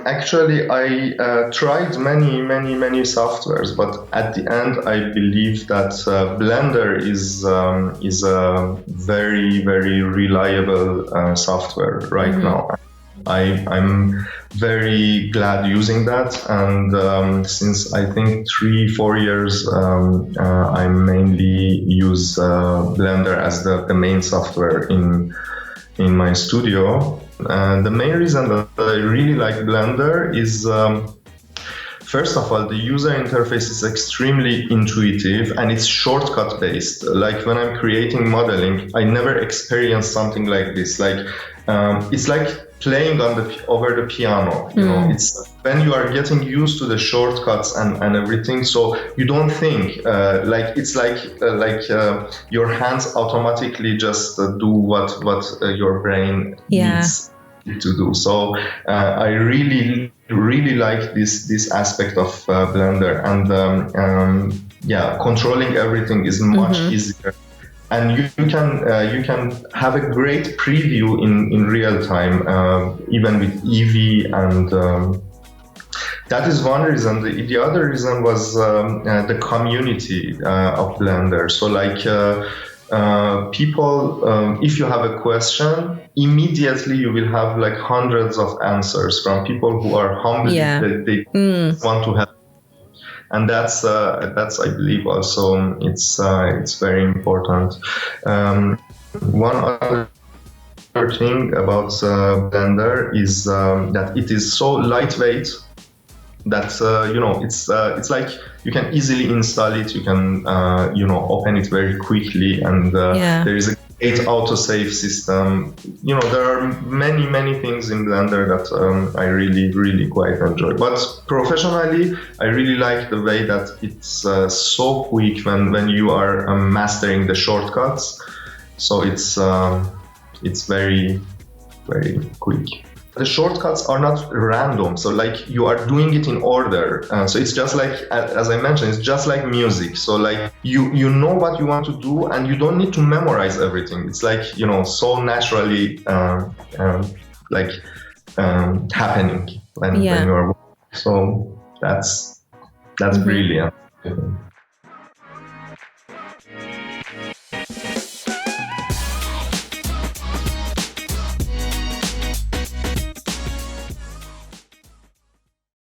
Actually, I tried many softwares, but at the end, I believe that Blender is a very reliable software right now. I'm very glad using that, and since I think 3-4 years, I mainly use Blender as the main software in my studio. The main reason that I really like Blender is, first of all, the user interface is extremely intuitive and it's shortcut based. Like when I'm creating modeling, I never experienced something like this. Like it's like playing over the piano. You know, it's when you are getting used to the shortcuts and everything. So you don't think like it's like your hands automatically just do what your brain needs to do. So I really like this aspect of Blender, and controlling everything is much easier, and you can have a great preview in real time, even with Eevee, and that is one reason. The other reason was the community of Blender. So like people, if you have a question, immediately you will have like hundreds of answers from people who are humble. They want to help, and that's I believe also it's very important. One other thing about Blender is that it is so lightweight that it's like you can easily install it, you can open it very quickly, and there is a great autosave system. There are many things in Blender that I really quite enjoy. But professionally, I really like the way that it's so quick when you are mastering the shortcuts. So it's very quick. The shortcuts are not random, so like you are doing it in order. So it's just like, as I mentioned, it's just like music. So like you know what you want to do, and you don't need to memorize everything. It's like so naturally happening when you are. So that's brilliant.